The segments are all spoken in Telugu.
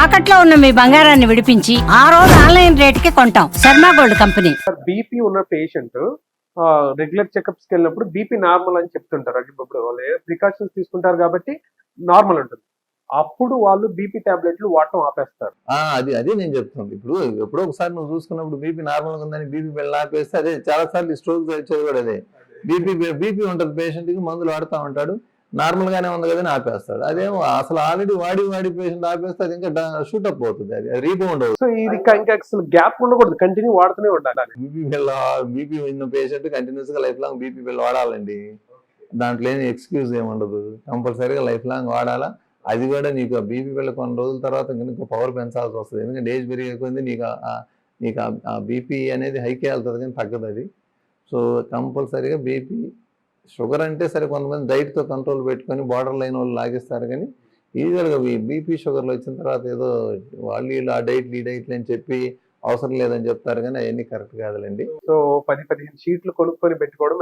తాకట్లో ఉన్న మీ బంగారాన్ని విడిపించి ఆ రోజు ఆన్లైన్ రేటుకి కొంటాం. Sharma gold company. బీపీ ఉన్న పేషెంట్ రెగ్యులర్ చెకప్స్కి వెళ్ళినప్పుడు బీపీ నార్మల్ అని చెప్తుంటారు. అది ఇప్పుడు వాళ్ళు ప్రికాషన్స్ తీసుకుంటారు కాబట్టి నార్మల్ ఉంటుంది. అప్పుడు వాళ్ళు బీపీ టాబ్లెట్లు వాడటం ఆపేస్తారు. అది నేను చెప్తుంది. ఇప్పుడు ఎప్పుడో ఒకసారి నువ్వు చూసుకున్నప్పుడు బీపీ నార్మల్గా ఉందని బీపీ బిళ్ళ ఆపేస్తే అదే చాలా సార్లు స్ట్రోక్ వచ్చేది కూడా అదే. బీపీ ఉంటుంది పేషెంట్కి, మందులు వాడుతూ ఉంటాడు, నార్మల్ గానే ఉంది కదా అని ఆపేస్తాడు. అదేమో అసలు ఆల్రెడీ వాడి పేషెంట్ ఆపేస్తే అది ఇంకా షూటప్ అవుతుంది, అది రీబౌండ్ అవుతుంది. సో ఇది ఇంకా అసలు గ్యాప్ ఉండకూడదు, కంటిన్యూ వాడుతూనే ఉండాలి. బీపీ ఉన్న పేషెంట్ కంటిన్యూస్ గా లైఫ్ లాంగ్ బీపీ బిళ్ళ వాడాలండి. దాంట్లో ఏమి ఎక్స్క్యూజ్ ఏముండదు, కంపల్సరీగా లైఫ్ లాంగ్ వాడాలా. అది కూడా నీకు బీపీ బిళ్ళ కొన్ని రోజుల తర్వాత ఇంకా పవర్ పెంచాల్సి వస్తుంది. ఎందుకంటే ఏజ్ పెరిగిపోయింది, నీకు ఆ బీపీ అనేది హైకే వెళ్తుంది కానీ తగ్గదు అది. సో కంపల్సరీగా బీపీ, షుగర్ అంటే సరే కొంతమంది డైట్తో కంట్రోల్ పెట్టుకొని బార్డర్ లైన్ వాళ్ళు లాగేస్తారు, కానీ ఈజీగా బీపీ షుగర్లు వచ్చిన తర్వాత ఏదో వాళ్ళు ఆ డైట్లు అని చెప్పి అవసరం లేదని చెప్తారు, కానీ అవన్నీ కరెక్ట్ కాదులేండి. సో 10-15 షీట్లు కొనుక్కొని పెట్టుకోవడం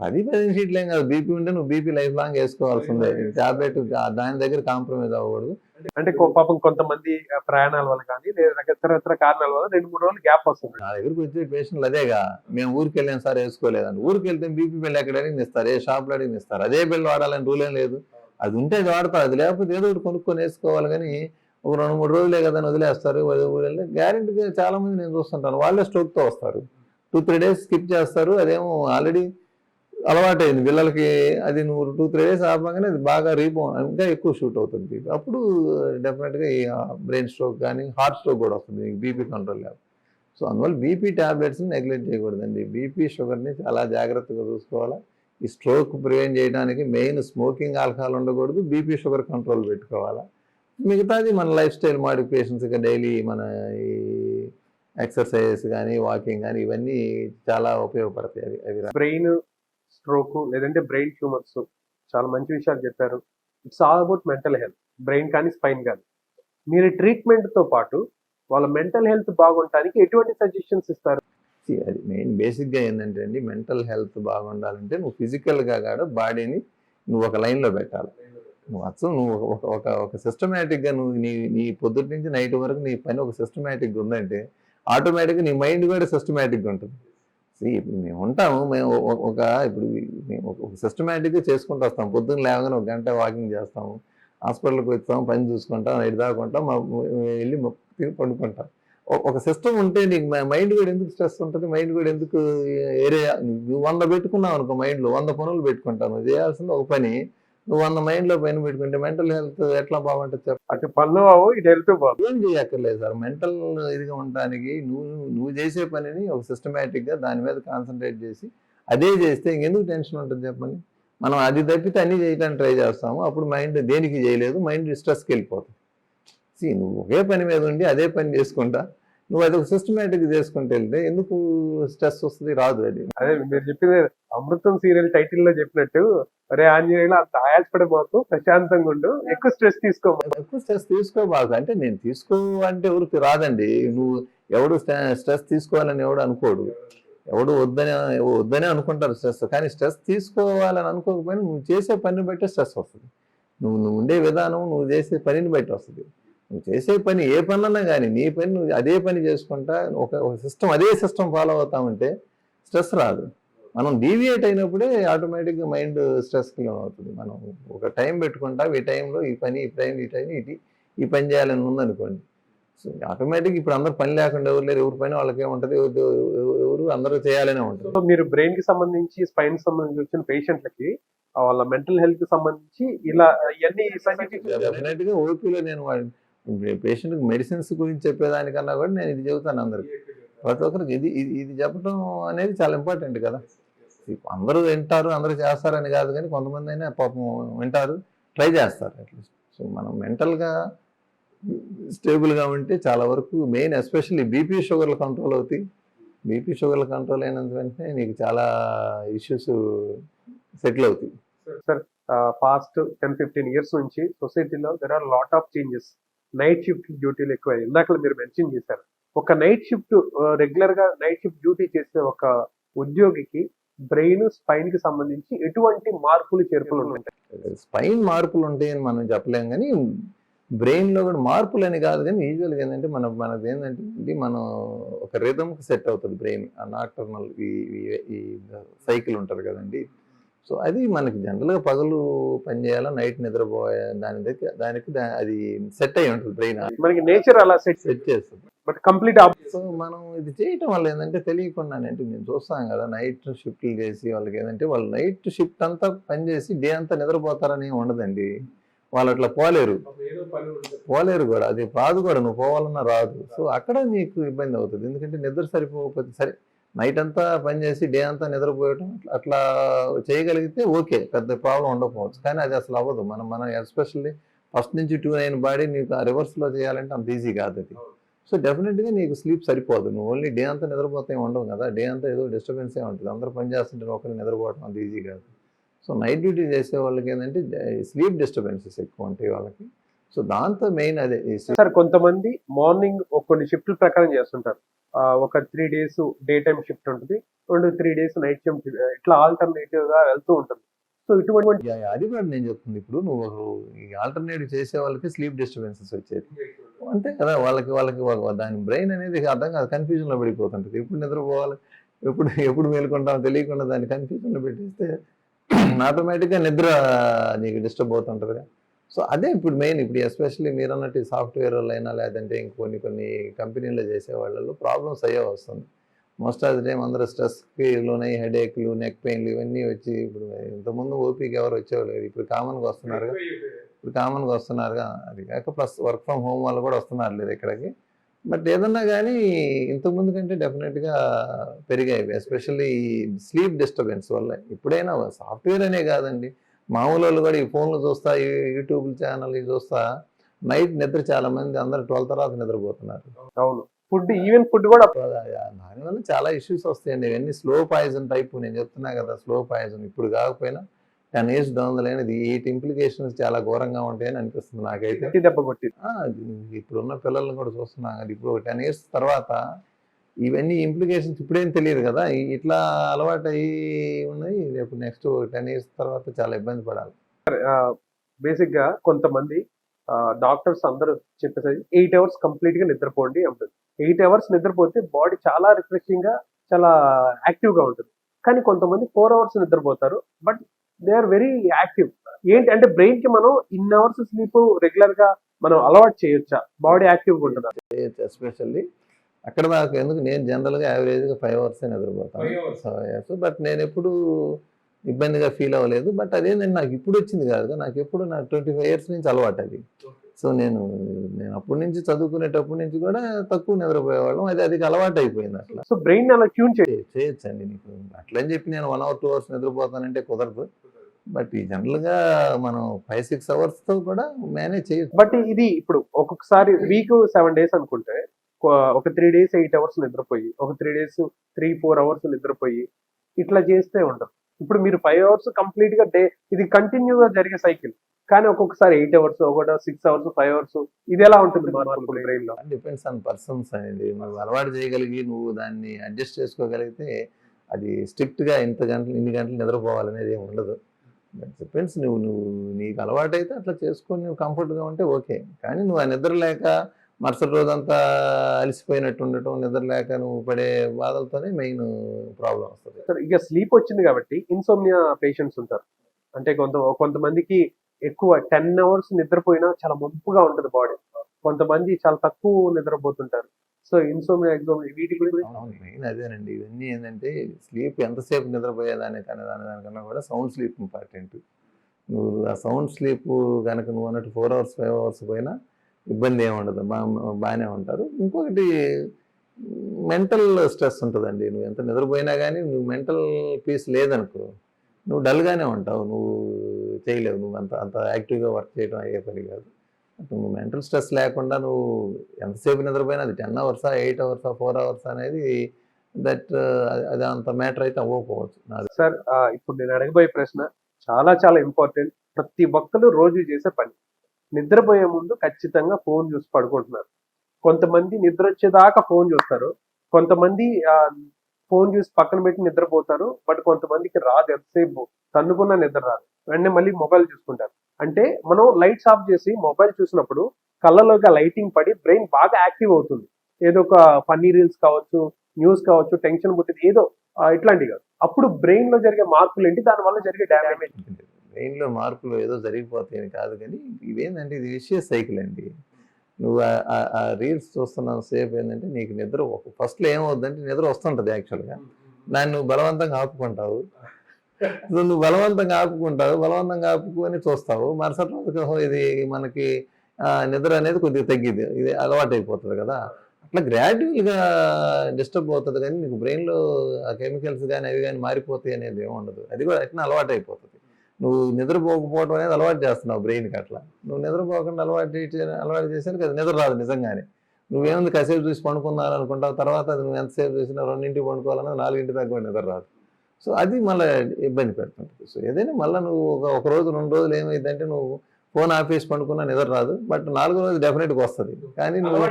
10-15 షీట్లు ఏం కాదు. బీపీ ఉంటే నువ్వు బీపీ లైఫ్ లాంగ్ వేసుకోవాల్సిందే. టాబ్లెట్ దాని దగ్గర కాంప్రమైజ్ అవ్వకూడదు. అంటే పాపం కొంతమంది ప్రయాణాల వల్ల కానీ లేదా ఇతర కారణాల వల్ల 2-3 రోజులు గ్యాప్ వస్తుంది. నా దగ్గరకు వచ్చే పేషెంట్లు అదేగా, మేము ఊరికి వెళ్ళాం సార్ వేసుకోలేదని. ఊరికి వెళ్తే బీపీ బిల్ ఎక్కడ అడిగిన ఇస్తారు, ఏ షాప్లో అడిగిన ఇస్తారు. అదే బిల్ వాడాలని రూల్ ఏం లేదు. అది ఉంటే అది వాడతారు, అది లేకపోతే ఏదో ఒకటి కొనుక్కొని వేసుకోవాలి. కానీ ఒక 2-3 రోజులే కదా అని వదిలేస్తారు. ఊరెళ్ళి గ్యారెంటీగా చాలా మంది నేను చూస్తుంటాను, వాళ్ళే స్ట్రోక్తో వస్తారు. 2-3 డేస్ స్కిప్ చేస్తారు. అదేమో ఆల్రెడీ అలవాటైంది పిల్లలకి. అది నువ్వు 2-3 డేస్ ఆపగానే అది బాగా రీబౌండ్ ఇంకా ఎక్కువ షూట్ అవుతుంది. అప్పుడు డెఫినెట్గా ఈ బ్రెయిన్ స్ట్రోక్ కానీ హార్ట్ స్ట్రోక్ కూడా వస్తుంది, బీపీ కంట్రోల్ లేదు. సో అందువల్ల బీపీ ట్యాబ్లెట్స్ని నెగ్లెక్ట్ చేయకూడదండి. బీపీ షుగర్ని చాలా జాగ్రత్తగా చూసుకోవాలా. ఈ స్ట్రోక్ ప్రివెంట్ చేయడానికి మెయిన్ స్మోకింగ్, ఆల్కహాల్ ఉండకూడదు. బీపీ షుగర్ కంట్రోల్ పెట్టుకోవాలా. మిగతాది మన లైఫ్ స్టైల్ మాడిఫికేషన్స్, ఇక డైలీ మన ఈ ఎక్సర్సైజెస్ కానీ వాకింగ్ కానీ ఇవన్నీ చాలా ఉపయోగపడతాయి. అవి బ్రెయిన్ స్ట్రోక్ లేదంటే బ్రెయిన్ ట్యూమర్స్ చాలా మంచి విషయాలు చెప్పారు. It's all about mental health, brain కానీ స్పైన్ కానీ. మీరు ట్రీట్మెంట్తో పాటు వాళ్ళ మెంటల్ హెల్త్ బాగుండటానికి ఎటువంటి సజెషన్స్ ఇస్తారు? అది మెయిన్ బేసిక్గా ఏంటంటే అండి, మెంటల్ హెల్త్ బాగుండాలంటే నువ్వు ఫిజికల్గా కాదు బాడీని నువ్వు ఒక లైన్లో పెట్టాలి. నువ్వు ఒక సిస్టమేటిక్గా నువ్వు నీ పొద్దుటి నుంచి నైట్ వరకు నీ పని ఒక సిస్టమేటిక్గా ఉందంటే ఆటోమేటిక్గా నీ మైండ్ కూడా సిస్టమేటిక్గా ఉంటుంది. ఇప్పుడు మేము ఉంటాము, మేము ఒక సిస్టమేటిక్గా చేసుకుంటూ వస్తాం. పొద్దున్న లేవగానే 1 గంట వాకింగ్ చేస్తాము, హాస్పిటల్కి వచ్చాము, పని చూసుకుంటాం, నైట్ దాకుంటాం, వెళ్ళి పడుకుంటాం. ఒక సిస్టమ్ ఉంటే నీకు మైండ్ కూడా ఎందుకు స్ట్రెస్ ఉంటుంది, మైండ్ కూడా ఎందుకు ఏరియా. నువ్వు 100 పెట్టుకున్నావు అనుకో, మైండ్లో 100 పనులు పెట్టుకుంటావు. నువ్వు చేయాల్సింది ఒక పని, నువ్వు 100 మైండ్లో పని పెట్టుకుంటే మెంటల్ హెల్త్ ఎట్లా బాగుంటుంది చెప్పు. అటు పనులు ఇటు హెల్త్ ఏం చేయక్కర్లేదు సార్. మెంటల్ ఇదిగా ఉండడానికి నువ్వు చేసే పనిని ఒక సిస్టమేటిక్గా దాని మీద కాన్సన్ట్రేట్ చేసి అదే చేస్తే ఇంకెందుకు టెన్షన్ ఉంటుంది చెప్పండి. మనం అది తప్పితే అన్నీ చేయడానికి ట్రై చేస్తాము, అప్పుడు మైండ్ దేనికి చేయలేదు, మైండ్ స్ట్రెస్కి వెళ్ళిపోతుంది. నువ్వు ఒకే పని మీద ఉండి అదే పని చేసుకుంటా నువ్వు అది ఒక సిస్టమేటిక్ చేసుకుంటూ వెళ్తే ఎందుకు స్ట్రెస్ వస్తుంది, రాదు. అది అదే మీరు చెప్పింది అమృతం సీరియల్ టైటిల్ లో చెప్పినట్టు, అరే ఆంజనేయులు అంత ఆయాసపడిపోతూ ప్రశాంతంగా ఉండు, ఎక్కువ స్ట్రెస్ తీసుకోబాకు. అంటే నేను తీసుకోవాలంటే ఎవరికి రాదండి. ఎవడు స్ట్రెస్ తీసుకోవాలని ఎవడు అనుకోడు, ఎవడు వద్దనే అనుకుంటారు స్ట్రెస్. కానీ స్ట్రెస్ తీసుకోవాలని అనుకోకపోయినా నువ్వు చేసే పనిని బట్టి స్ట్రెస్ వస్తుంది. నువ్వు ఉండే విధానం, నువ్వు చేసే పనిని బట్టి వస్తుంది. నువ్వు చేసే పని ఏ పని అన్నా కానీ నీ పని నువ్వు అదే పని చేసుకుంటా ఒక సిస్టమ్, అదే సిస్టమ్ ఫాలో అవుతామంటే స్ట్రెస్ రాదు. మనం డీవియేట్ అయినప్పుడే ఆటోమేటిక్గా మైండ్ స్ట్రెస్కి అవుతుంది. మనం ఒక టైం పెట్టుకుంటాం, ఈ టైంలో ఈ పని చేయాలని ఉందనుకోండి. సో ఆటోమేటిక్ ఇప్పుడు అందరూ పని లేకుండా ఎవరు లేరు, ఎవరి పని వాళ్ళకి ఏముంటుంది, ఎవరు అందరూ చేయాలనే ఉంటుంది. సో మీరు బ్రెయిన్ కి సంబంధించి, స్పైన్ కి సంబంధించి వచ్చిన పేషెంట్లకి వాళ్ళ మెంటల్ హెల్త్ కి సంబంధించి ఇలా ఇవన్నీ డెఫినెట్గా ఓపీలో నేను పేషెంట్కి మెడిసిన్స్ గురించి చెప్పేదానికన్నా కూడా నేను ఇది చెబుతాను అందరికి. ప్రతి ఒక్కరికి ఇది చెప్పడం అనేది చాలా ఇంపార్టెంట్ కదా. అందరూ వింటారు, అందరూ చేస్తారని కాదు, కానీ కొంతమంది అయినా పాపం వింటారు, ట్రై చేస్తారు అట్లీస్ట్. సో మనం మెంటల్గా స్టేబుల్గా ఉంటే చాలా వరకు మెయిన్ ఎస్పెషల్లీ బీపీ షుగర్లు కంట్రోల్ అవుతాయి. బీపీ షుగర్లు కంట్రోల్ అయినంత వెంటనే నీకు చాలా ఇష్యూస్ సెటిల్ అవుతాయి. సార్ పాస్ట్ 10-15 ఇయర్స్ నుంచి సొసైటీలో there are lot of changes. Night shift డ్యూటీలు ఎక్కువ. ఇందాక మీరు మెన్షన్ చేశారు, ఒక నైట్ షిఫ్ట్ రెగ్యులర్ గా నైట్ షిఫ్ట్ డ్యూటీ చేసే ఒక ఉద్యోగికి బ్రెయిన్, స్పైన్ కి సంబంధించి ఎటువంటి మార్పులు చేర్పులు ఉంటాయి? స్పైన్ మార్పులు ఉంటాయని మనం చెప్పలేం, కానీ బ్రెయిన్ లో కూడా మార్పులు అని కాదు కానీ యూజువల్గా ఏంటంటే మనది ఏంటంటే మనం ఒక రిథమ్కి సెట్ అవుతుంది బ్రెయిన్, ఆ నాక్టర్నల్ ఈ సైకిల్ ఉంటుంది కదండి. సో అది మనకి జనరల్గా పగలు పని చేయాలా, నైట్ నిద్రపోయే దానికి అది సెట్ అయి ఉంటుంది బ్రెయిన్, మనకి నేచర్ అలా సెట్ సెట్ చేస్తుంది. బట్ కంప్లీట్ సో మనం ఇది చేయటం వల్ల ఏంటంటే తెలియకుండానే, అంటే మేము చూస్తాం కదా నైట్ షిఫ్ట్లు చేసి వాళ్ళకి ఏంటంటే వాళ్ళు నైట్ షిఫ్ట్ అంతా పని చేసి డే అంతా నిద్రపోతారని ఉండదండి. వాళ్ళు అట్లా పోలేరు కూడా, అది రాదు కూడా, నువ్వు పోవాలన్నా రాదు. సో అక్కడ నీకు ఇబ్బంది అవుతుంది, ఎందుకంటే నిద్ర సరిపోకపోతే సరే నైట్ అంతా పని చేసి డే అంతా నిద్రపోయటం అట్లా చేయగలిగితే ఓకే, పెద్ద ప్రాబ్లం ఉండకపోవచ్చు. కానీ అది అసలు అవ్వదు. మనం ఎస్పెషల్లీ ఫస్ట్ నుంచి 2-9 బాడీ నీకు ఆ రివర్స్లో చేయాలంటే అంత ఈజీ కాదు అది. సో డెఫినెట్గా నీకు స్లీప్ సరిపోదు. నువ్వు ఓన్లీ డే అంతా నిద్రపోతే ఉండవు కదా, డే అంతా ఏదో డిస్టర్బెన్సే ఉంటుంది. అందరూ పని చేస్తుంటే ఒకరు నిద్రపోవడం అంత ఈజీ కాదు. సో నైట్ డ్యూటీ చేసే వాళ్ళకి ఏంటంటే స్లీప్ డిస్టర్బెన్సెస్ ఎక్కువ ఉంటాయి వాళ్ళకి. సో దాంతో మెయిన్ అదే. సార్ కొంతమంది మార్నింగ్ కొన్ని షిఫ్ట్ల ప్రకారం చేస్తుంటారు. ఒక 3 days డే టైమ్ షిఫ్ట్ ఉంటుంది, 3 days నైట్ షిఫ్ట్, ఇట్లా ఆల్టర్నేటివ్ గా వెళ్తూ ఉంటుంది. సో ఇటువంటి అది కూడా నేను చెప్తుంది. ఇప్పుడు నువ్వు ఈ ఆల్టర్నేటివ్ చేసే వాళ్ళకి స్లీప్ డిస్టర్బెన్సెస్ వచ్చేది అంతే కదా, వాళ్ళకి దాని బ్రెయిన్ అనేది అర్థం కాదు, కన్ఫ్యూజన్లో పడిపోతుంటుంది. ఎప్పుడు నిద్రపోవాలి, ఎప్పుడు మేలుకుంటామో తెలియకుండా దాన్ని కన్ఫ్యూజన్లో పెట్టేస్తే ఆటోమేటిక్గా నిద్ర నీకు డిస్టర్బ్ అవుతుంటుందిగా. సో అదే ఇప్పుడు మెయిన్. ఇప్పుడు ఎస్పెషల్లీ మీరు అన్నట్టు సాఫ్ట్వేర్ అయినా లేదంటే కొన్ని కంపెనీలో చేసే వాళ్ళలో ప్రాబ్లమ్స్ అయ్యే వస్తుంది. మోస్ట్ ఆఫ్ ది టైం అందరూ స్ట్రెస్కి లోనై హెడేక్లు, నెక్ పెయిన్లు ఇవన్నీ వచ్చి, ఇప్పుడు ఇంతకుముందు ఓపీకి ఎవరు వచ్చేవాళ్ళు, ఇప్పుడు కామన్గా వస్తున్నారుగా. అది కాక ప్లస్ వర్క్ ఫ్రమ్ హోమ్ వాళ్ళు కూడా వస్తున్నారు లేదు ఇక్కడికి. బట్ ఏదన్నా కానీ ఇంతకుముందు కంటే డెఫినెట్గా పెరిగాయి, ఎస్పెషల్లీ స్లీప్ డిస్టర్బెన్స్ వల్ల. ఇప్పుడైనా సాఫ్ట్వేర్ అనే కాదండి, మామూలు వాళ్ళు కూడా ఈ ఫోన్లు చూస్తా, యూట్యూబ్ ఛానల్ చూస్తా నైట్ నిద్ర చాలా మంది అందరూ 12 తర్వాత నిద్రపోతున్నారు. అవును, ఈవెన్ ఫుడ్ కూడా దానివల్ల చాలా ఇష్యూస్ వస్తాయండి. ఇవన్నీ స్లో పాయిజన్ టైప్. నేను చెప్తున్నా కదా, స్లో పాయిజన్. ఇప్పుడు కాకపోయినా 10 years డౌన్ ద లైన్ ఈ ఇంప్లికేషన్స్ చాలా ఘోరంగా ఉంటాయని అనిపిస్తుంది నాకైతే. దెబ్బ కొట్టి ఇప్పుడున్న పిల్లల్ని కూడా చూస్తున్నాం కదా, ఇప్పుడు 10 years తర్వాత ఇవన్నీ ఇంప్లికేషన్స్ ఇప్పుడేం తెలియదు కదా, ఇట్లా అలవాటు అయ్యి ఉన్నాయి. రేపు నెక్స్ట్ 10 years తర్వాత చాలా ఇబ్బంది పడాలి. బేసిక్ గా కొంతమంది డాక్టర్స్ అందరూ చెప్పేసరికి 8 hours కంప్లీట్ గా నిద్రపోండి అంటుంది. 8 hours నిద్రపోతే బాడీ చాలా రిఫ్రెషింగ్ గా, చాలా యాక్టివ్ గా ఉంటుంది. కానీ కొంతమంది 4 hours నిద్రపోతారు, but they are very active. ఏంటి అంటే బ్రెయిన్ కి మనం ఇన్ అవర్స్ స్లీప్ రెగ్యులర్ గా మనం అలవాటు చేయొచ్చా, బాడీ యాక్టివ్ గా ఉంటుందా? ఎస్పెషల్లీ అక్కడ నాకు ఎందుకు, నేను జనరల్గా యావరేజ్గా 5 hours నిద్రపోతాను. బట్ నేను ఎప్పుడు ఇబ్బందిగా ఫీల్ అవ్వలేదు. బట్ అదేంటంటే నాకు ఇప్పుడు వచ్చింది కాదు, నాకు 25 years నుంచి అలవాటు అది. సో నేను అప్పటి నుంచి చదువుకునేటప్పటి నుంచి కూడా తక్కువ నిద్రపోయేవాళ్ళం, అది అలవాటు అయిపోయింది అట్లా. సో బ్రెయిన్ అలా ట్యూన్ చేయొచ్చండి నీకు. అట్లా అని చెప్పి నేను 1 hour 2 hours నిద్రపోతానంటే కుదరదు. బట్ ఈ జనరల్గా మనం 5-6 hours తో కూడా మేనేజ్ చేయొచ్చు. బట్ ఇది ఇప్పుడు ఒక్కొక్కసారి వీక్ 7 days అనుకుంటే, ఒక 3 days 8 hours నిద్రపోయి, ఒక 3 days 3-4 hours నిద్రపోయి, ఇట్లా చేస్తే ఉండదు. ఇప్పుడు మీరు 5 hours కంప్లీట్ గా డే, ఇది కంటిన్యూగా జరిగే సైకిల్. కానీ ఒక్కొక్కసారి 8 hours, 6 hours, 5 hours, ఇది ఎలా ఉంటుంది బ్రెయిన్ లో? డిపెండ్స్ ఆన్ పర్సన్స్ అనేది. నువ్వు అలవాటు చేయగలిగి నువ్వు దాన్ని అడ్జస్ట్ చేసుకోగలిగితే అది స్ట్రిక్ట్ గా ఇన్ని గంటలు నిద్రపోవాలనేది ఏమి ఉండదు. డిపెండ్స్, నువ్వు నీకు అలవాటు అయితే అట్లా చేసుకొని నువ్వు కంఫర్ట్గా ఉంటే ఓకే. కానీ నువ్వు ఆ నిద్ర లేక మరుసటి రోజంతా అలసిపోయినట్టు ఉండటం, నిద్ర లేక నువ్వు పడే బాధలతోనే మెయిన్ ప్రాబ్లం వస్తుంది. సార్ ఇక స్లీప్ వచ్చింది కాబట్టి ఇన్సోమ్నియా పేషెంట్స్ ఉంటారు. అంటే కొంతమందికి ఎక్కువ 10 hours నిద్రపోయినా చాలా మంపుగా ఉంటుంది బాడీ. కొంతమంది చాలా తక్కువ నిద్రపోతుంటారు. సో ఇన్సోమ్నియా, ఎగ్జోమ్నియా, వీటి గురించి మెయిన్ అదేనండి. ఇవన్నీ ఏంటంటే స్లీప్ ఎంతసేపు నిద్రపోయేదానికన్నా కూడా సౌండ్ స్లీప్ ఇంపార్టెంట్. నువ్వు ఆ సౌండ్ స్లీప్ కనుక నువ్వు అన్నట్టు 4 hours 5 hours పోయినా ఇబ్బంది ఏమి ఉండదు, బాగానే ఉంటారు. ఇంకొకటి మెంటల్ స్ట్రెస్ ఉంటుందండి. నువ్వు ఎంత నిద్రపోయినా కానీ నువ్వు మెంటల్ పీస్ లేదనుకో, నువ్వు డల్గానే ఉంటావు, నువ్వు చేయలేవు, నువ్వు అంత యాక్టివ్గా వర్క్ చేయడం అయ్యే పని కాదు. నువ్వు మెంటల్ స్ట్రెస్ లేకుండా నువ్వు ఎంతసేపు నిద్రపోయినా, అది 10 hours 8 hours 4 hours అనేది అది అంత మ్యాటర్ అయితే అవ్వకపోవచ్చు. సార్ ఇప్పుడు నేను అడగబోయే ప్రశ్న చాలా చాలా ఇంపార్టెంట్. ప్రతి ఒక్కరు రోజు చేసే పని, నిద్రపోయే ముందు ఖచ్చితంగా ఫోన్ చూసి పడుకుంటున్నారు. కొంతమంది నిద్ర వచ్చేదాకా ఫోన్ చూస్తారు, కొంతమంది ఫోన్ చూసి పక్కన పెట్టి నిద్రపోతారు. బట్ కొంతమందికి రాదు, ఎంతసేపు తన్నుకున్న నిద్ర రాదు, వెంటనే మళ్ళీ మొబైల్ చూసుకుంటారు. అంటే మనం లైట్స్ ఆఫ్ చేసి మొబైల్ చూసినప్పుడు కళ్ళలోకి లైటింగ్ పడి బ్రెయిన్ బాగా యాక్టివ్ అవుతుంది. ఏదో ఒక ఫన్నీ రీల్స్ కావచ్చు, న్యూస్ కావచ్చు, టెన్షన్ పుట్టింది ఏదో ఇట్లాంటివి కాదు. అప్పుడు బ్రెయిన్ లో జరిగే మార్పులు ఏంటి, దాని వల్ల జరిగే డ్యామేజ్. బ్రెయిన్లో మార్పులు ఏదో జరిగిపోతాయని కాదు కానీ ఇవేంటంటే ఇది విషియస్ సైకిల్ అండి. నువ్వు ఆ రీల్స్ చూస్తున్న సేపు ఏంటంటే నీకు నిద్ర ఫస్ట్లో ఏమవుద్దంటే నిద్ర వస్తుంటుంది యాక్చువల్గా. దాన్ని నువ్వు బలవంతంగా ఆపుకుంటావు. నువ్వు బలవంతంగా ఆపుకుంటావు, బలవంతంగా ఆపుకొని చూస్తావు. మరుసటి రోజుకి ఓహో ఇది మనకి నిద్ర అనేది కొద్దిగా తగ్గిద్ది, ఇది అలవాటు అయిపోతుంది కదా. అట్లా గ్రాడ్యువల్గా డిస్టర్బ్ అవుతుంది కానీ నీకు బ్రెయిన్లో ఆ కెమికల్స్ కానీ అవి కానీ మారిపోతాయి అనేది ఏమి ఉండదు. అది కూడా అట్లా అలవాటు అయిపోతుంది. నువ్వు నిద్రపోకపోవడం అనేది అలవాటు చేస్తున్నావు బ్రెయిన్కి. అట్లా నువ్వు నిద్రపోకుండా అలవాటు చేసానికి అది నిద్ర రాదు నిజంగానే. నువ్వేముంది కాసేపు చూసి పండుకున్నాను అనుకుంటావు, తర్వాత అది నువ్వు ఎంతసేపు చూసినా 2ంటికి పండుకోవాలన్నా 4ంటి దాకా కూడా నిద్ర రాదు. సో అది మళ్ళీ ఇబ్బంది పెడుతుంటుంది. సో ఏదైనా మళ్ళీ నువ్వు ఒక రోజు 2 రోజులు ఏమైందంటే నువ్వు ఫోన్ ఆపేసి పండుకున్నా నిద్ర రాదు. బట్ 4వ రోజు డెఫినెట్గా వస్తుంది. కానీ నువ్వు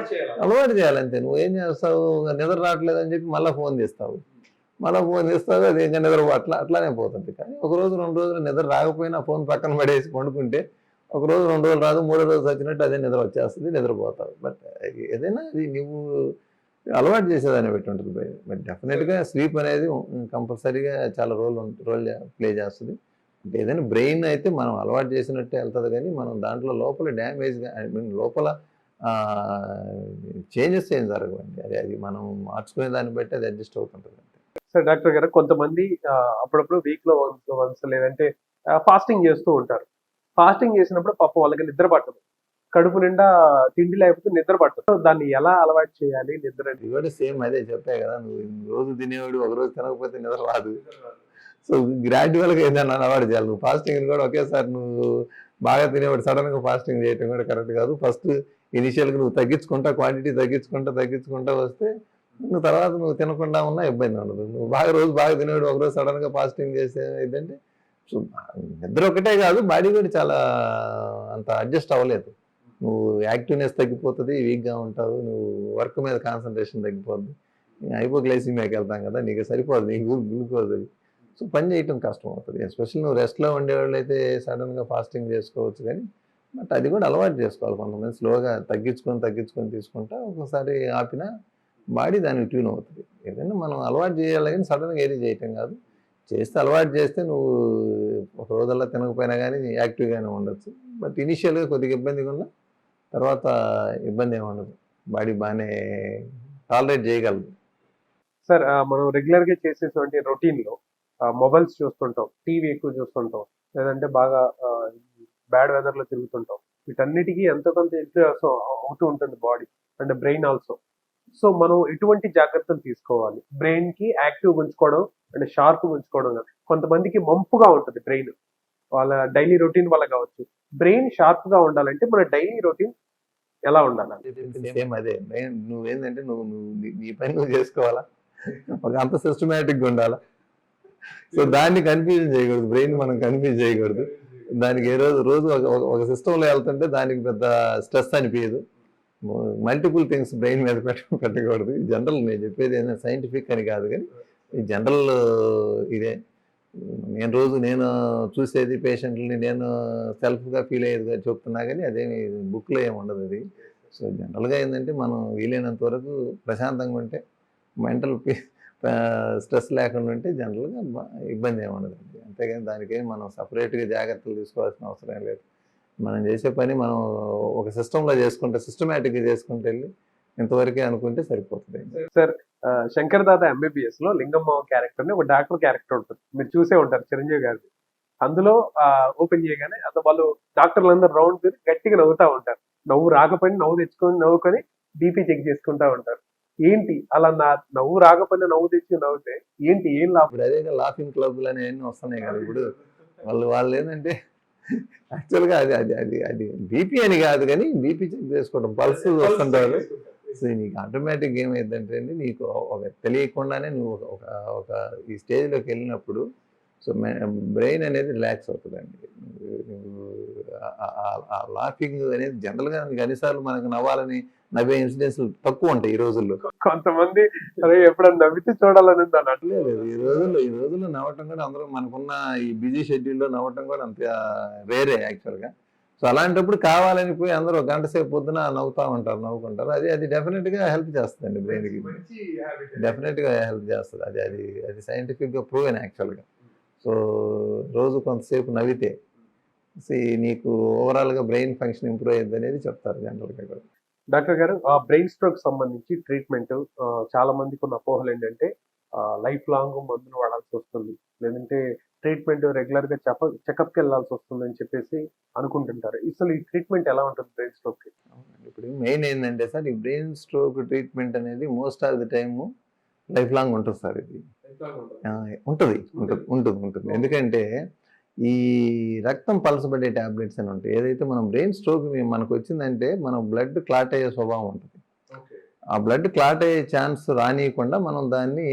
అలవాటు చేయాలంతే. నువ్వు ఏం చేస్తావు, నిద్ర రావట్లేదని చెప్పి మళ్ళీ ఫోన్ తీస్తావు, అది ఇంకా నిద్ర అట్లానే పోతుంది. కానీ ఒక రోజు 2 రోజులు నిద్ర రాకపోయినా ఫోన్ పక్కన పడేసి పండుకుంటే ఒక రోజు 2 రోజులు రాదు, 3వ రోజు వచ్చినట్టు అదే నిద్ర వచ్చేస్తుంది, నిద్రపోతావు. బట్ ఏదైనా అది నువ్వు అలవాటు చేసేదాన్ని బట్టి ఉంటుంది. బట్ డెఫినెట్గా స్లీప్ అనేది కంపల్సరీగా చాలా రోల్ ప్లే చేస్తుంది. అంటే ఏదైనా బ్రెయిన్ అయితే మనం అలవాటు చేసినట్టే వెళ్తుంది కానీ మనం దాంట్లో లోపల డ్యామేజ్గా లోపల చేంజెస్ ఏం జరగవండి. అది మనం మార్చుకునే దాన్ని బట్టి అది అడ్జస్ట్ అవుతుంటుంది. సార్ డాక్టర్ గారు, కొంతమంది అప్పుడప్పుడు వీక్ లో వన్స్ లేదంటే ఫాస్టింగ్ చేస్తూ ఉంటారు. ఫాస్టింగ్ చేసినప్పుడు పాపం వాళ్ళకి నిద్ర పట్టదు, కడుపు నిండా తిండి లేకపోతే నిద్ర పట్టదు. దాన్ని ఎలా అలవాటు చేయాలి నిద్ర? కూడా సేమ్ అదే చెప్పే కదా, నువ్వు రోజు తినేవాడు ఒక రోజు తినకపోతే నిద్ర రాదు. సో గ్రాడ్యువల్గా ఏదైనా అలవాటు చేయాలి. నువ్వు ఫాస్టింగ్ కూడా ఒకేసారి నువ్వు బాగా తినేవాడు సడన్గా ఫాస్టింగ్ చేయటం కూడా కరెక్ట్ కాదు. ఫస్ట్ ఇనిషియల్గా నువ్వు తగ్గించుకుంటా, క్వాంటిటీ తగ్గించుకుంటా వస్తే నువ్వు తర్వాత నువ్వు తినకుండా ఉన్నా ఇబ్బంది ఉండదు. నువ్వు రోజు బాగా తినేవాడు ఒకరోజు సడన్గా ఫాస్టింగ్ చేసే ఏంటంటే సో నిద్ర ఒకటే కాదు, బాడీ కూడా చాలా అంత అడ్జస్ట్ అవ్వలేదు. నువ్వు యాక్టివ్నెస్ తగ్గిపోతుంది, వీక్గా ఉంటావు, నువ్వు వర్క్ మీద కాన్సన్ట్రేషన్ తగ్గిపోద్ది, హైపోగ్లైసిమియాకి వెళ్తాం కదా, నీకు సరిపోదు, నీకు గ్లూకోజ్. సో పని చేయటం కష్టం అవుతుంది. ఎస్పెషల్లీ నువ్వు రెస్ట్లో ఉండేవాళ్ళు అయితే సడన్గా ఫాస్టింగ్ చేసుకోవచ్చు, కానీ బట్ అది కూడా అలవాటు చేసుకోవాలి. కొంతమంది స్లోగా తగ్గించుకొని తీసుకుంటా ఒకసారి ఆపినా బాడీ దానికి ట్యూన్ అవుతుంది. ఏదైనా మనం అలవాటు చేయాలి కానీ సడన్గా ఏది చేయటం కాదు. అలవాటు చేస్తే నువ్వు ఒక రోజల్లా తినకపోయినా కానీ యాక్టివ్గానే ఉండొచ్చు. బట్ ఇనిషియల్గా కొద్దిగా ఇబ్బందిగా ఉన్నా తర్వాత ఇబ్బంది ఏమి ఉండదు, బాడీ బాగానే టాలరేట్ చేయగలదు. సార్ మనం రెగ్యులర్గా చేసేటువంటి రొటీన్లో మొబైల్స్ చూస్తుంటాం, టీవీ ఎక్కువ చూస్తుంటాం, లేదంటే బాగా బ్యాడ్ వెదర్లో తిరుగుతుంటాం. వీటన్నిటికీ ఎంతో కొంత ఇన్ఫ్లుయెన్స్ అవుతూ ఉంటుంది body and brain also. So మనం ఎటువంటి జాగ్రత్తలు తీసుకోవాలి బ్రెయిన్ కి యాక్టివ్ ఉంచుకోవడం అండ్ షార్ప్ ఉంచుకోవడం? కొంతమందికి మంపుగా ఉంటుంది బ్రెయిన్, వాళ్ళ డైలీ రొటీన్ వల్ల కావచ్చు. బ్రెయిన్ షార్ప్ గా ఉండాలంటే మన డైలీ రొటీన్ ఎలా ఉండాలి? సేమ్ అదే, నువ్వేంటంటే నువ్వు నీ పని నువ్వు చేసుకోవాలా, ఒక అంత సిస్టమేటిక్గా ఉండాలా. సో దాన్ని కన్ఫ్యూజన్ చేయకూడదు, బ్రెయిన్ మనం కన్ఫ్యూజ్ చేయకూడదు. దానికి రోజు ఒక సిస్టంలో వెళ్తుంటే దానికి పెద్ద స్ట్రెస్ అనిపించదు. మల్టిపుల్ థింగ్స్ బ్రెయిన్ మీద పెట్టకూడదు. జనరల్ నేను చెప్పేది ఏదైనా సైంటిఫిక్ అని కాదు, కానీ ఈ జనరల్ ఇదే. నేను చూసేది పేషెంట్లని నేను సెల్ఫ్గా ఫీల్ అయ్యేది చెప్తున్నా, కానీ అదేమి బుక్లో ఏమి ఉండదు అది. సో జనరల్గా ఏంటంటే మనం వీలైనంత వరకు ప్రశాంతంగా ఉంటే, మెంటల్ స్ట్రెస్ లేకుండా ఉంటే జనరల్గా ఇబ్బంది ఏమి ఉండదండి. అంతేగాని దానికేం మనం సపరేట్గా జాగ్రత్తలు తీసుకోవాల్సిన అవసరం లేదు. మనం చేసే పని మనం ఒక సిస్టంలో చేసుకుంటే, సిస్టమేటిక్గా చేసుకుంటే వెళ్ళి ఇంతవరకే అనుకుంటే సరిపోతుంది. సార్ శంకర్ దాదా ఎంబీబీఎస్ లో లింగమ్మ క్యారెక్టర్ ని ఒక డాక్టర్ క్యారెక్టర్ ఉంటుంది, మీరు చూసే ఉంటారు చిరంజీవి గారిది. అందులో ఓపెన్ చేయగానే వాళ్ళు డాక్టర్లందరూ రౌండ్ తిరిగి గట్టిగా నవ్వుతా ఉంటారు. నవ్వు రాకపోయినా నవ్వు తెచ్చుకొని నవ్వుకొని బీపీ చెక్ చేసుకుంటా ఉంటారు. ఏంటి అలా నవ్వు రాకపోయినా నవ్వు తెచ్చి నవ్వుతే ఏంటి ఏం లాభం? ఇప్పుడు అదే లాఫింగ్ క్లబ్లు అనేవి వస్తున్నాయి కదా. ఇప్పుడు వాళ్ళు ఏంటంటే యాక్చువల్గా అది బీపీ అని కాదు, కానీ బీపీ చెక్ చేసుకోవడం, పల్స్ వస్తుంటారు. సో నీకు ఆటోమేటిక్గా ఏమైందంటే అండి, నీకు ఒక తెలియకుండానే నువ్వు ఒక ఈ స్టేజ్లోకి వెళ్ళినప్పుడు సో బ్రెయిన్ అనేది రిలాక్స్ అవుతుందండి. లాఫింగ్ అనేది జనరల్గా నీకు అన్నిసార్లు మనకు నవ్వాలని నవ్వే ఇన్సిడెంట్స్ తక్కువ ఉంటాయి ఈ రోజుల్లో. కొంతమంది అరే ఎప్పుడన్నా నవ్వితే చూడాలని ఉంది అన్నట్టు. లేదు ఈ రోజుల్లో నవ్వటం కూడా అందరూ మనకున్న ఈ బిజీ షెడ్యూల్లో నవ్వటం కూడా అంత రేరే యాక్చువల్గా. సో అలాంటప్పుడు కావాలని పోయి అందరూ గంట సేపు పొద్దున నవ్వుకుంటారు. అది డెఫినెట్గా హెల్ప్ చేస్తుందండి బ్రెయిన్కి, డెఫినెట్గా హెల్ప్ చేస్తుంది. అది సైంటిఫిక్గా ప్రూవెన్ యాక్చువల్గా. సో రోజు కొంతసేపు నవ్వితే నీకు ఓవరాల్గా బ్రెయిన్ ఫంక్షన్ ఇంప్రూవ్ అయ్యింది అనేది చెప్తారు జనరల్గా కూడా. డాక్టర్ గారు, ఆ బ్రెయిన్ స్ట్రోక్ సంబంధించి ట్రీట్మెంట్ చాలా మందికి ఉన్న అపోహలు ఏంటంటే లైఫ్ లాంగ్ మందులు వాడాల్సి వస్తుంది, లేదంటే ట్రీట్మెంట్ రెగ్యులర్ గా చెకప్కి వెళ్ళాల్సి వస్తుంది అని చెప్పేసి అనుకుంటుంటారు. అసలు ఈ ట్రీట్మెంట్ ఎలా ఉంటుంది బ్రెయిన్ స్ట్రోక్ కి? ఇప్పుడు మెయిన్ ఏంటంటే సార్, ఈ బ్రెయిన్ స్ట్రోక్ ట్రీట్మెంట్ అనేది most of the time life long ఉంటుంది సార్. ఇది ఉంటుంది. ఎందుకంటే ఈ రక్తం పలసబడే టాబ్లెట్స్ అని ఉంటాయి. ఏదైతే మనం బ్రెయిన్ స్ట్రోక్ మనకు వచ్చిందంటే మనం బ్లడ్ క్లాట్ అయ్యే స్వభావం ఉంటుంది. ఆ బ్లడ్ క్లాట్ అయ్యే ఛాన్స్ రానియకుండా మనం దాన్ని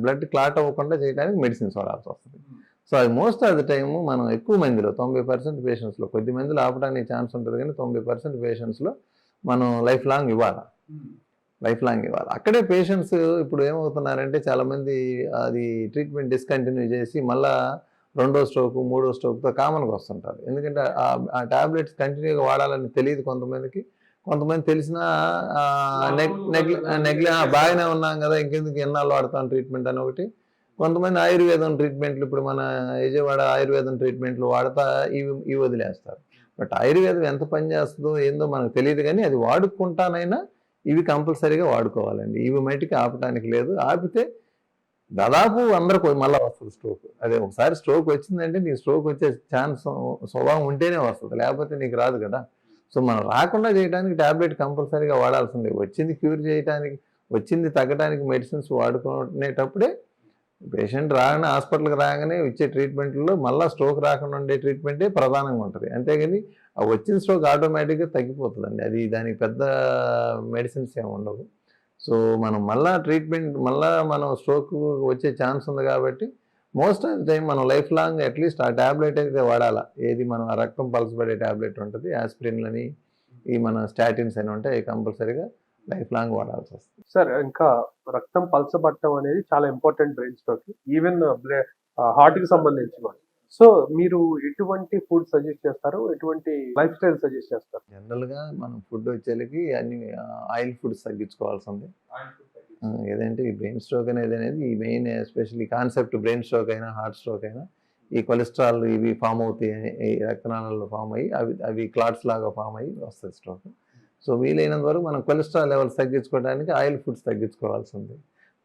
బ్లడ్ క్లాట్ అవ్వకుండా చేయడానికి మెడిసిన్స్ వాడాల్సి వస్తుంది. సో అది మోస్ట్ ఆఫ్ ది టైము మనం ఎక్కువ మందిలో 90% పేషెంట్స్లో, కొద్ది మందిలో ఆపడానికి ఛాన్స్ ఉంటుంది కానీ 90% పేషెంట్స్లో మనం లైఫ్ లాంగ్ ఇవ్వాలి. అక్కడే పేషెంట్స్ ఇప్పుడు ఏమవుతున్నారంటే చాలామంది అది ట్రీట్మెంట్ డిస్కంటిన్యూ చేసి మళ్ళా 2వ స్ట్రోక్ 3వ స్ట్రోక్తో కామన్గా వస్తుంటారు. ఎందుకంటే ఆ టాబ్లెట్స్ కంటిన్యూగా వాడాలని తెలియదు కొంతమంది తెలిసినా బాగానే ఉన్నాం కదా ఇంకెందుకు ఎన్నాళ్ళు వాడతాం ట్రీట్మెంట్ అని ఒకటి. కొంతమంది ఆయుర్వేదం ట్రీట్మెంట్లు, ఇప్పుడు మన విజయవాడ ఆయుర్వేదం ట్రీట్మెంట్లు వాడతా ఇవి వదిలేస్తారు. బట్ ఆయుర్వేదం ఎంత పని చేస్తుందో ఏందో మనకు తెలియదు, కానీ అది వాడుకుంటానైనా ఇవి కంపల్సరీగా వాడుకోవాలండి. ఇవి మట్టికి ఆపడానికి లేదు. ఆపితే దాదాపు అందరికి మళ్ళీ వస్తుంది స్ట్రోక్. అదే ఒకసారి స్ట్రోక్ వచ్చిందంటే నీకు స్ట్రోక్ వచ్చే ఛాన్స్ స్వభావం ఉంటేనే వస్తుంది, లేకపోతే నీకు రాదు కదా. సో మనం రాకుండా చేయడానికి టాబ్లెట్ కంపల్సరీగా వాడాల్సిందే. వచ్చింది క్యూర్ చేయడానికి, వచ్చింది తగ్గడానికి మెడిసిన్స్ వాడుకునేటప్పుడే పేషెంట్ హాస్పిటల్కి రాగానే ఇచ్చే ట్రీట్మెంట్లో మళ్ళీ స్ట్రోక్ రాకుండా ఉండే ట్రీట్మెంటే ప్రధానంగా ఉంటుంది. అంతేగాని ఆ వచ్చిన స్ట్రోక్ ఆటోమేటిక్గా తగ్గిపోతుందండి. అది దానికి పెద్ద మెడిసిన్స్ ఏమి ఉండవు. సో మనం మనం స్ట్రోక్ వచ్చే ఛాన్స్ ఉంది కాబట్టి మోస్ట్ ఆఫ్ ది టైం మనం లైఫ్ లాంగ్ అట్లీస్ట్ ఆ ట్యాబ్లెట్ అయితే వాడాలా. ఏది మనం ఆ రక్తం పలసబడే ట్యాబ్లెట్ ఉంటుంది, ఆస్పిరిన్లని, ఈ మన స్టాటిన్స్ అని ఉంటాయి, అవి కంపల్సరీగా లైఫ్ లాంగ్ వాడాల్సి వస్తుంది. సార్, ఇంకా రక్తం పలసబట్టడం అనేది చాలా ఇంపార్టెంట్ బ్రెయిన్ స్ట్రోక్, ఈవెన్ హార్ట్కి సంబంధించి కూడా. సో మీరు ఎటువంటి ఫుడ్ సజెస్ట్ చేస్తారు, ఎటువంటి లైఫ్ స్టైల్ సజెస్ట్ చేస్తారు? జనరల్గా మనం ఫుడ్ వచ్చేకి అన్ని ఆయిల్ ఫుడ్స్ తగ్గించుకోవాల్సింది. ఏదంటే ఈ బ్రెయిన్ స్ట్రోక్ అనేది ఈ main especially concept brain stroke అయినా హార్ట్ స్ట్రోక్ అయినా ఈ కొలెస్ట్రాల్ ఇవి ఫామ్ అవుతాయి, ఈ రక్తనాళాల్లో ఫామ్ అయ్యి అవి క్లాట్స్ లాగా ఫామ్ అయ్యి వస్తుంది స్ట్రోక్. సో వీలైనంత వరకు మనం కొలెస్ట్రాల్ లెవెల్స్ తగ్గించుకోవడానికి ఆయిల్ ఫుడ్స్ తగ్గించుకోవాల్సింది.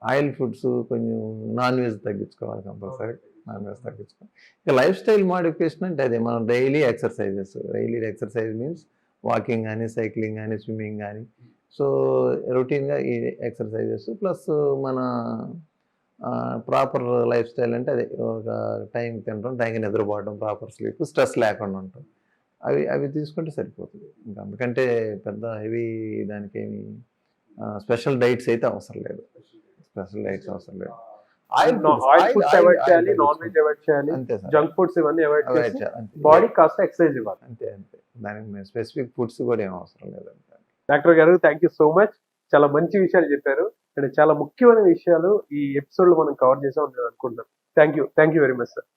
ఆయిల్ ఫుడ్స్ కొంచెం నాన్ వెజ్ తగ్గించుకోవాలి కంపల్సరీ, నాన్ వెజ్ తగ్గించుకోవాలి. ఇక లైఫ్ స్టైల్ మోడిఫికేషన్ అంటే అదే మనం డైలీ ఎక్సర్సైజ్ మీన్స్ వాకింగ్ కానీ, సైక్లింగ్ కానీ, స్విమ్మింగ్ కానీ. సో రొటీన్గా ఈ ఎక్సర్సైజెస్ ప్లస్ మన ప్రాపర్ లైఫ్ స్టైల్ అంటే అదే ఒక టైం తినడం, టైంకి నిద్రపోవడం, ప్రాపర్ స్లీప్, స్ట్రెస్ లేకుండా ఉండటం, అవి తీసుకుంటే సరిపోతుంది. ఇంకా అందుకంటే పెద్ద హెవీ దానికేమి స్పెషల్ డైట్స్ అయితే అవసరం లేదు. జంక్ ఫుడ్స్ ఇవన్నీ అవాయిడ్ చేయాలి, బాడీ కాస్త ఎక్సర్సైజ్ ఇవ్వాలి, అంతే. దానికి స్పెసిఫిక్ ఫుడ్స్ కూడా ఏం అవసరం లేదు. డాక్టర్ గారు, థ్యాంక్ యూ సో మచ్. చాలా మంచి విషయాలు చెప్పారు అండ్ చాలా ముఖ్యమైన విషయాలు ఈ ఎపిసోడ్ లో మనం కవర్ చేసాం నేను అనుకుంటున్నాను. Thank you very much sir.